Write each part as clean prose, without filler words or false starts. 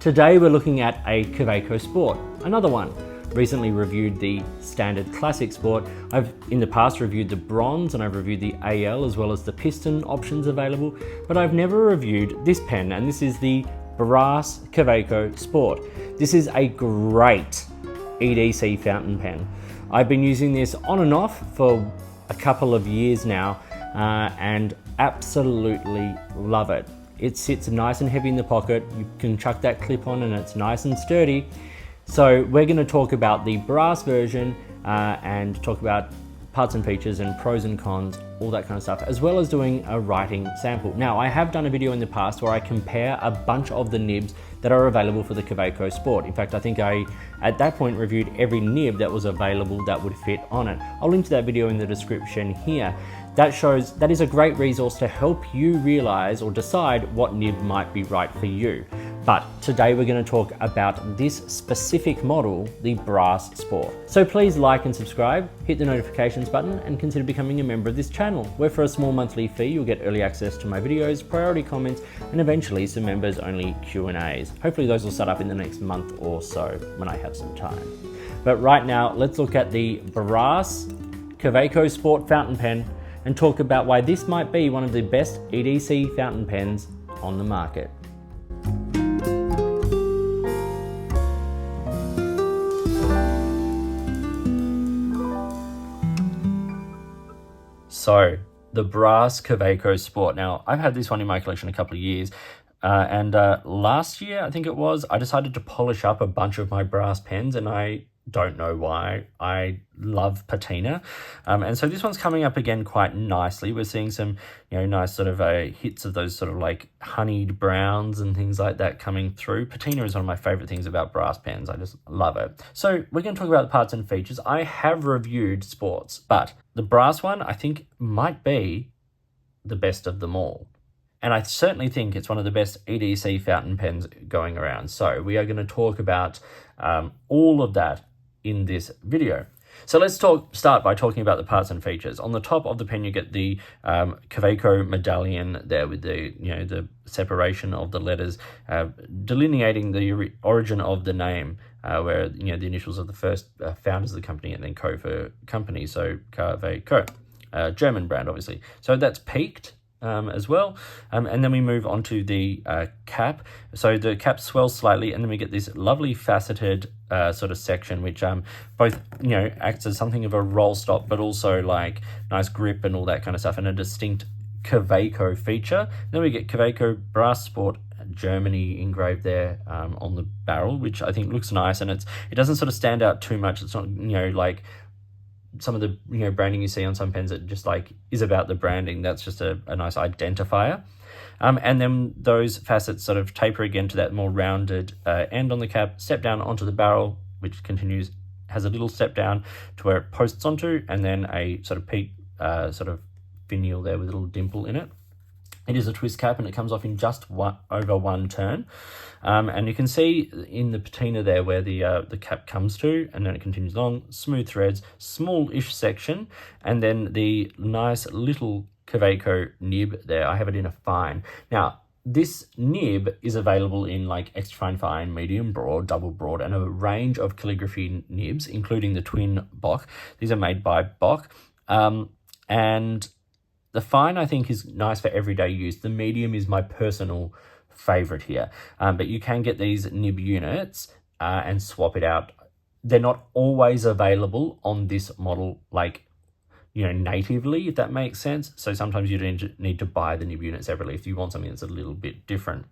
Today we're looking at a Kaweco Sport, another one. Recently reviewed the standard classic Sport. I've in the past reviewed the bronze and I've reviewed the AL as well as the piston options available, but I've never reviewed this pen, and this is the brass Kaweco Sport. This is a great EDC fountain pen. I've been using this on and off for a couple of years now and absolutely love it. It sits nice and heavy in the pocket. You can chuck that clip on and it's nice and sturdy. So we're going to talk about the brass version and talk about parts and features and pros and cons, all that kind of stuff, as well as doing a writing sample. Now, I have done a video in the past where I compare a bunch of the nibs that are available for the Kaweco Sport. In fact, I think I, at that point, reviewed every nib that was available that would fit on it. I'll link to that video in the description here. That is a great resource to help you realize or decide what nib might be right for you. But today we're going to talk about this specific model, the Brass Sport. So please like and subscribe, hit the notifications button, and consider becoming a member of this channel, where for a small monthly fee you'll get early access to my videos, priority comments, and eventually some members only Q&As. Hopefully those will start up in the next month or so when I have some time. But right now, let's look at the Brass Kaweco Sport fountain pen and talk about why this might be one of the best EDC fountain pens on the market. So, the Brass Kaweco Sport. Now, I've had this one in my collection a couple of years, and last year, I think it was, I decided to polish up a bunch of my brass pens, and I don't know why. I love patina, and so this one's coming up again quite nicely. We're seeing some, nice sort of hits of those sort of like honeyed browns and things like that coming through. Patina is one of my favorite things about brass pens. I just love it. So we're going to talk about the parts and features. I have reviewed sports, but the brass one I think might be the best of them all. And I certainly think it's one of the best EDC fountain pens going around. So we are going to talk about all of that in this video. So let's start by talking about the parts and features. On the top of the pen, you get the Kaweco medallion there with the the separation of the letters, delineating the origin of the name, where the initials of the first founders of the company, and then Co for company, so Kaweco, German brand obviously. So that's peaked as well, and then we move on to the cap. So the cap swells slightly, and then we get this lovely faceted sort of section, which both acts as something of a roll stop, but also like nice grip and all that kind of stuff, and a distinct Kaweco feature. Then we get Kaweco Brass Sport Germany engraved there on the barrel, which I think looks nice, and it doesn't sort of stand out too much. It's not like some of the branding you see on some pens that just like is about the branding. That's just a nice identifier. And then those facets sort of taper again to that more rounded end on the cap, step down onto the barrel, which continues, has a little step down to where it posts onto, and then a sort of peak sort of finial there with a little dimple in it. It is a twist cap, and it comes off in just over one turn. And you can see in the patina there where the cap comes to, and then it continues along, smooth threads, small-ish section, and then the nice little Kaweco nib there. I have it in a fine. Now, this nib is available in like extra fine, medium broad, double broad, and a range of calligraphy nibs, including the twin Bock. These are made by Bock. And the fine, I think, is nice for everyday use. The medium is my personal favorite here. But you can get these nib units and swap it out. They're not always available on this model, like, natively, if that makes sense. So sometimes you need to buy the nib units separately if you want something that's a little bit different.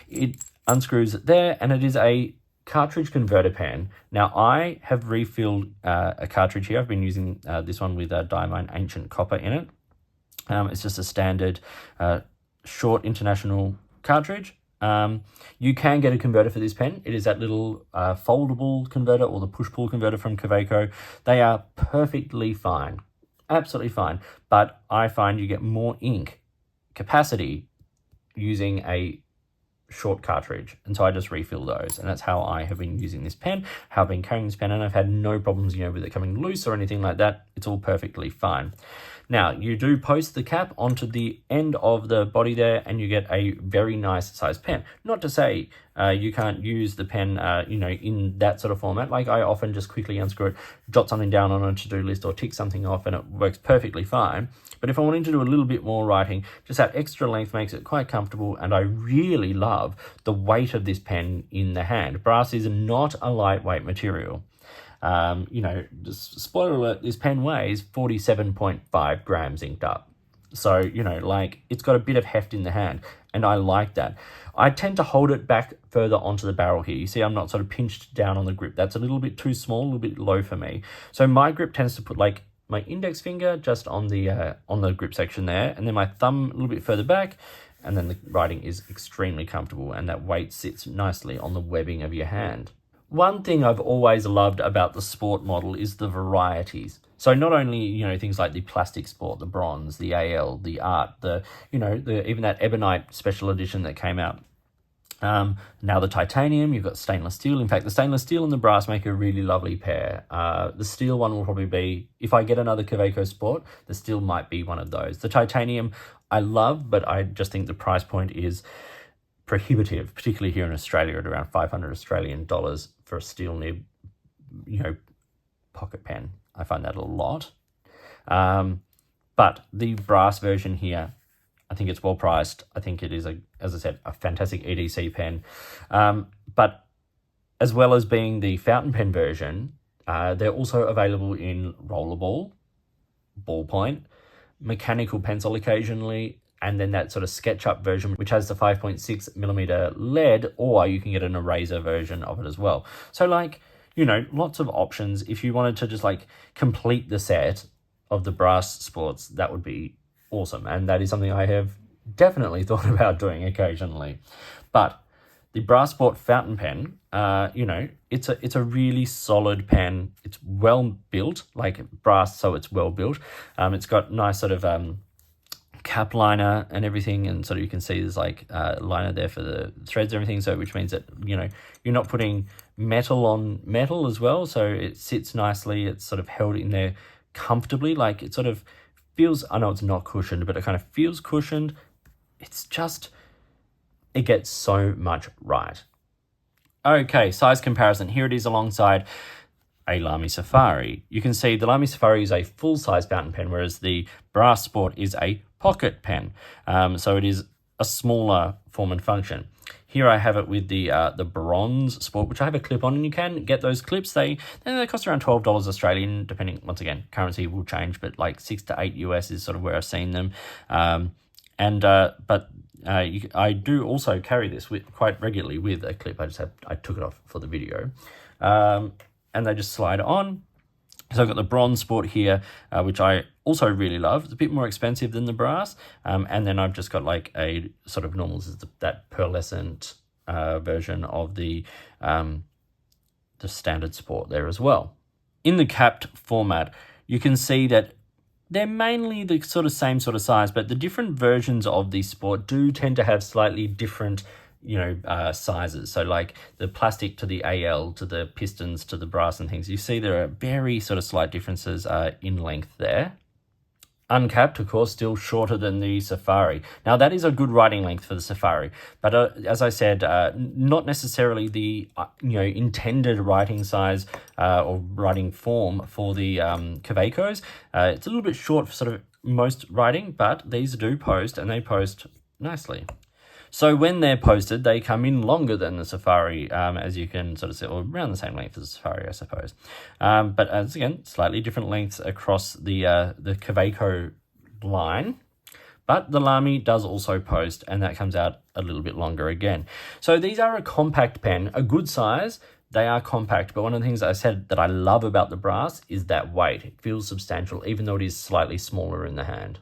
It unscrews there, and it is a cartridge converter pen. Now, I have refilled a cartridge here. I've been using this one with Diamine Ancient Copper in it. It's just a standard short international cartridge. You can get a converter for this pen. It is that little foldable converter, or the push-pull converter from Kaweco. They are perfectly fine, absolutely fine. But I find you get more ink capacity using a short cartridge, and so I just refill those, and that's how I have been using this pen, how I've been carrying this pen, and I've had no problems, with it coming loose or anything like that. It's all perfectly fine. Now, you do post the cap onto the end of the body there, and you get a very nice sized pen. Not to say you can't use the pen, in that sort of format. Like, I often just quickly unscrew it, jot something down on a to-do list, or tick something off, and it works perfectly fine. But if I wanted to do a little bit more writing, just that extra length makes it quite comfortable, and I really love the weight of this pen in the hand. Brass is not a lightweight material. Just spoiler alert, this pen weighs 47.5 grams inked up. So, it's got a bit of heft in the hand, and I like that. I tend to hold it back further onto the barrel here. You see, I'm not sort of pinched down on the grip. That's a little bit too small, a little bit low for me. So my grip tends to put like my index finger just on the grip section there, and then my thumb a little bit further back, and then the writing is extremely comfortable, and that weight sits nicely on the webbing of your hand. One thing I've always loved about the Sport model is the varieties. So not only, things like the plastic Sport, the bronze, the AL, the art, even that ebonite special edition that came out. Now the titanium, you've got stainless steel. In fact, the stainless steel and the brass make a really lovely pair. The steel one will probably be, if I get another Kaweco Sport, the steel might be one of those. The titanium I love, but I just think the price point is prohibitive, particularly here in Australia at around 500 Australian dollars for a steel nib, pocket pen. I find that a lot. But the brass version here, I think it's well priced. I think it is, as I said, a fantastic EDC pen. But as well as being the fountain pen version, they're also available in rollerball, ballpoint, mechanical pencil occasionally, and then that sort of SketchUp version, which has the 5.6mm lead, or you can get an eraser version of it as well. So lots of options. If you wanted to just complete the set of the brass sports, that would be awesome. And that is something I have definitely thought about doing occasionally. But the brass sport fountain pen, it's a really solid pen. It's well built, like brass, so it's well built. It's got nice sort of cap liner and everything, and sort of you can see there's liner there for the threads and everything, so which means that you're not putting metal on metal as well, so it sits nicely. It's sort of held in there comfortably. It sort of feels, I know it's not cushioned, but it kind of feels cushioned. It's just, it gets so much right. Okay, size comparison. Here it is alongside a Lamy Safari. You can see the Lamy Safari is a full-size fountain pen, whereas the Brass Sport is a pocket pen. So it is a smaller form and function. Here I have it with the Bronze Sport, which I have a clip on, and you can get those clips. They cost around $12 Australian, depending, once again, currency will change, but like 6 to 8 US is sort of where I've seen them. I do also carry this quite regularly with a clip. I took it off for the video. And they just slide on. So I've got the Bronze Sport here, which I also really love. It's a bit more expensive than the brass. And then I've just got a sort of normal, that pearlescent version of the standard Sport there as well. In the capped format, you can see that they're mainly the same sort of size, but the different versions of the Sport do tend to have slightly different sizes. So the plastic to the AL, to the pistons, to the brass and things. You see there are very sort of slight differences in length there. Uncapped, of course, still shorter than the Safari. Now, that is a good writing length for the Safari, but as I said, not necessarily the intended writing size or writing form for the Kawecos. It's a little bit short for sort of most writing, but these do post, and they post nicely. So when they're posted, they come in longer than the Safari, as you can sort of see, or around the same length as the Safari, I suppose. But as again, slightly different lengths across the Kaweco line. But the Lamy does also post, and that comes out a little bit longer again. So these are a compact pen, a good size. They are compact, but one of the things I said that I love about the brass is that weight. It feels substantial, even though it is slightly smaller in the hand.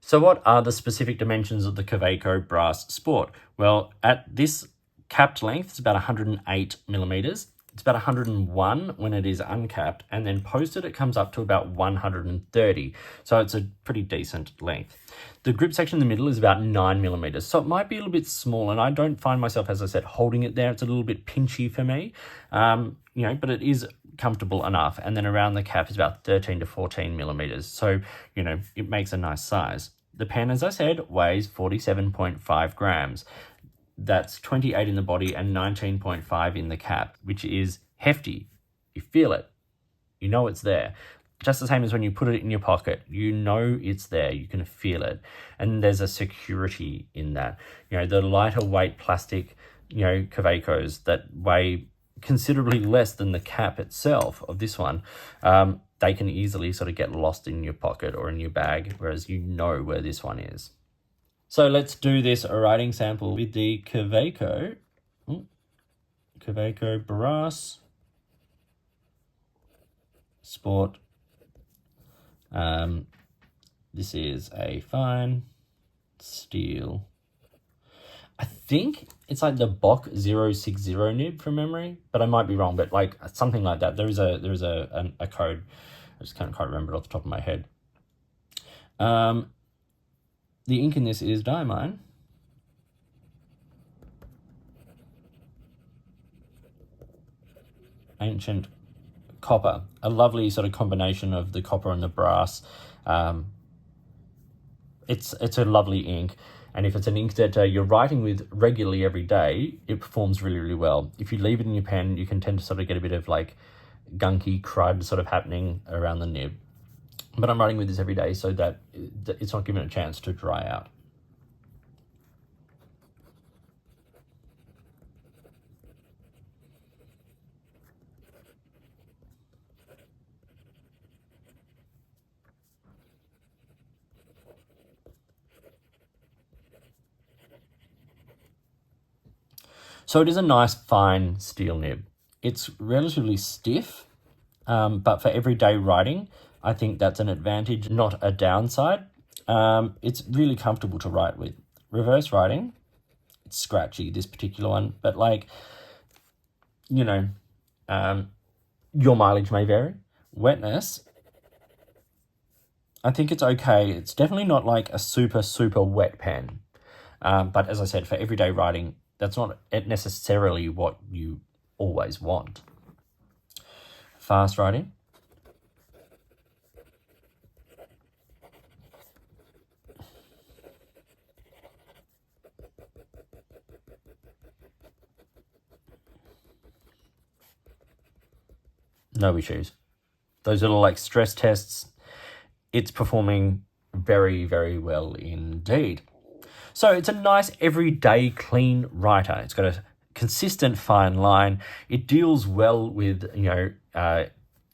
So what are the specific dimensions of the Kaweco Brass Sport? Well, at this capped length, it's about 108 millimeters. It's about 101 when it is uncapped, and then posted it comes up to about 130. So it's a pretty decent length. The grip section in the middle is about 9 millimeters. So it might be a little bit small, and I don't find myself, as I said, holding it there. It's a little bit pinchy for me, but it is comfortable enough. And then around the cap is about 13 to 14 millimeters. So, it makes a nice size. The pen, as I said, weighs 47.5 grams. That's 28 in the body and 19.5 in the cap, which is hefty. You feel it. You know it's there. Just the same as when you put it in your pocket. You know it's there. You can feel it. And there's a security in that. The lighter weight plastic, Kawecos that weigh considerably less than the cap itself of this one, they can easily sort of get lost in your pocket or in your bag, whereas you know where this one is. So let's do this writing sample with the Kaweco Brass Sport. This is a fine steel. I think it's like the Bock 060 nib from memory, but I might be wrong, but like something like that. There is a code. I just can't quite remember it off the top of my head. The ink in this is diamine. Ancient copper. A lovely sort of combination of the copper and the brass. It's a lovely ink. And if it's an ink that you're writing with regularly every day, it performs really, really well. If you leave it in your pen, you can tend to sort of get a bit of like gunky crud sort of happening around the nib. But I'm writing with this every day so that it's not given a chance to dry out. So it is a nice fine steel nib. It's relatively stiff, but for everyday writing, I think that's an advantage, not a downside. It's really comfortable to write with. Reverse writing, it's scratchy, this particular one, but your mileage may vary. Wetness, I think it's okay. It's definitely not like a super, super wet pen. But as I said, for everyday writing, that's not necessarily what you always want. Fast writing. No issues. Those little like stress tests, it's performing very, very well indeed. So it's a nice everyday clean writer. It's got a consistent fine line. It deals well with,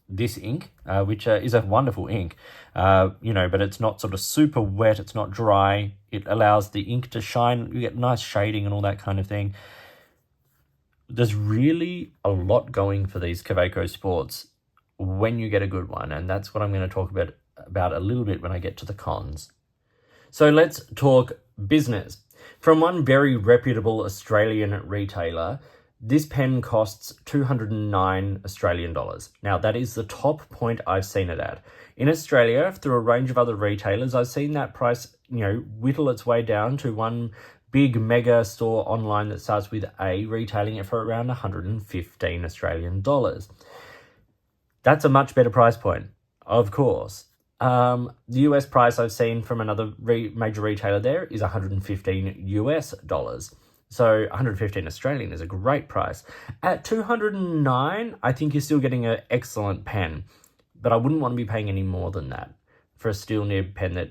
this ink, which is a wonderful ink, but it's not sort of super wet. It's not dry. It allows the ink to shine. You get nice shading and all that kind of thing. There's really a lot going for these Kaweco Sports when you get a good one. And that's what I'm going to talk about a little bit when I get to the cons. So let's talk business. From one very reputable Australian retailer, this pen costs 209 Australian dollars. Now, that is the top point I've seen it at. In Australia, through a range of other retailers, I've seen that price, whittle its way down to one big mega store online that starts with A, retailing it for around 115 Australian dollars. That's a much better price point, of course. The US price I've seen from another major retailer there is 115 US dollars. So 115 Australian is a great price. At 209, I think you're still getting an excellent pen, but I wouldn't want to be paying any more than that for a steel nib pen that,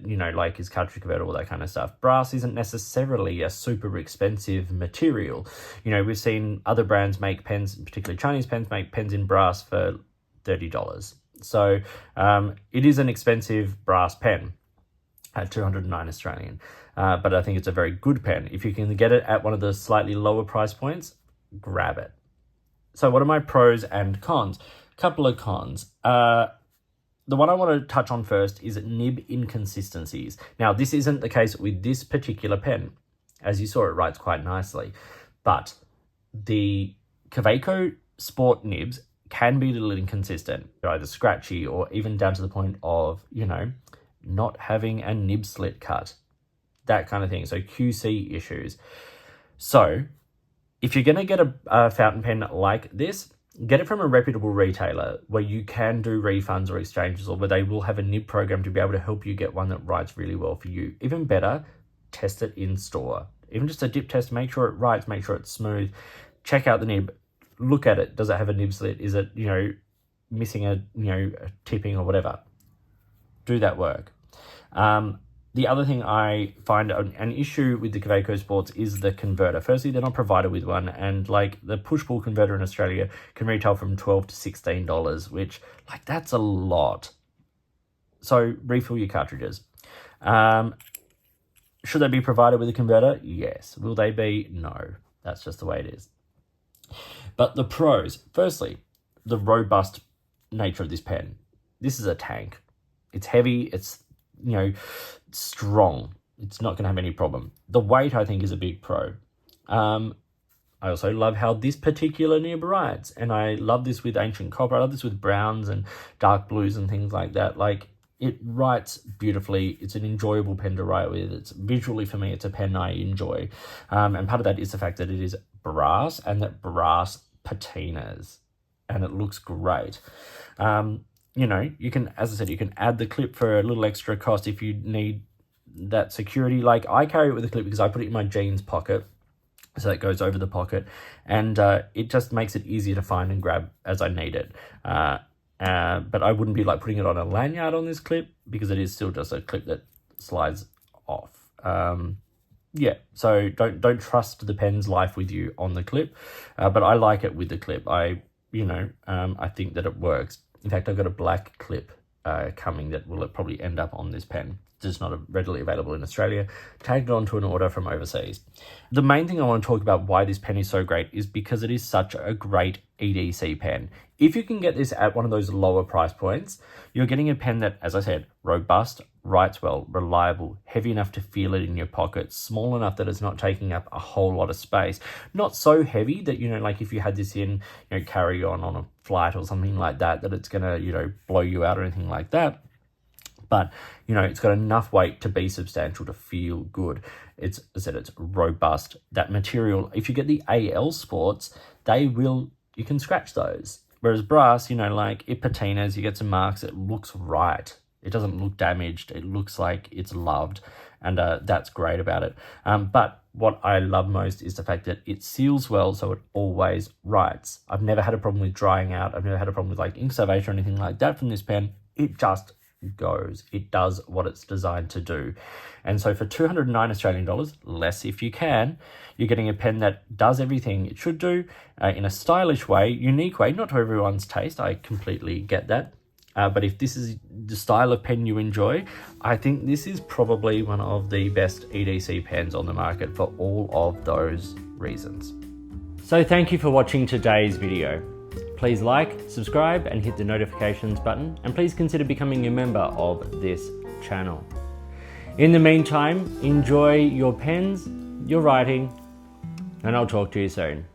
is cartridge convertible, that kind of stuff. Brass isn't necessarily a super expensive material. We've seen other brands make pens, particularly Chinese pens, make pens in brass for $30. So it is an expensive brass pen at 209 Australian, but I think it's a very good pen. If you can get it at one of the slightly lower price points, grab it. So what are my pros and cons? Couple of cons. The one I want to touch on first is nib inconsistencies. Now, this isn't the case with this particular pen. As you saw, it writes quite nicely, but the Kaweco sport nibs can be a little inconsistent. They're either scratchy or even down to the point of, not having a nib slit cut, that kind of thing. So QC issues. So if you're going to get a fountain pen like this, get it from a reputable retailer where you can do refunds or exchanges, or where they will have a nib program to be able to help you get one that writes really well for you. Even better, test it in store. Even just a dip test, make sure it writes, make sure it's smooth. Check out the nib, look at it. Does it have a nib slit? Is it, missing a tipping or whatever? Do that work. The other thing I find an issue with the Kaweco Sports is the converter. Firstly, they're not provided with one, and like the push-pull converter in Australia can retail from $12 to $16, which that's a lot. So refill your cartridges. Should they be provided with a converter? Yes. Will they be? No. That's just the way it is. But the pros, firstly, the robust nature of this pen. This is a tank. It's heavy. It's strong. It's not going to have any problem. The weight, I think, is a big pro. I also love how this particular nib writes, and I love this with ancient copper. I love this with browns and dark blues and things like that. It writes beautifully. It's an enjoyable pen to write with. It's visually, for me, it's a pen I enjoy. And part of that is the fact that it is brass, and that brass patinas, and it looks great. You can, as I said, you can add the clip for a little extra cost if you need that security. I carry it with a clip because I put it in my jeans pocket, so it goes over the pocket, and it just makes it easier to find and grab as I need it. But I wouldn't be putting it on a lanyard on this clip, because it is still just a clip that slides off. So don't trust the pen's life with you on the clip, but I like it with the clip. I think that it works. In fact, I've got a black clip coming that will probably end up on this pen. It's not readily available in Australia. Tagged onto an order from overseas. The main thing I want to talk about why this pen is so great is because it is such a great EDC pen. If you can get this at one of those lower price points, you're getting a pen that, as I said, robust, writes well, reliable, heavy enough to feel it in your pocket, small enough that it's not taking up a whole lot of space, not so heavy that, if you had this in, carry on a flight or something like that, that it's going to, blow you out or anything like that. But, it's got enough weight to be substantial, to feel good. As I said, it's robust. That material, if you get the AL Sports, you can scratch those. Whereas brass, it patinas, you get some marks, it looks right. It doesn't look damaged. It looks like it's loved. And that's great about it. But what I love most is the fact that it seals well, so it always writes. I've never had a problem with drying out. I've never had a problem with ink servation or anything like that from this pen. It just goes. It does what it's designed to do. And so for 209 Australian dollars, less if you can, you're getting a pen that does everything it should do in a stylish way, unique way, not to everyone's taste. I completely get that. But if this is the style of pen you enjoy, I think this is probably one of the best EDC pens on the market for all of those reasons. So thank you for watching today's video. Please like, subscribe, and hit the notifications button, and please consider becoming a member of this channel. In the meantime, enjoy your pens, your writing, and I'll talk to you soon.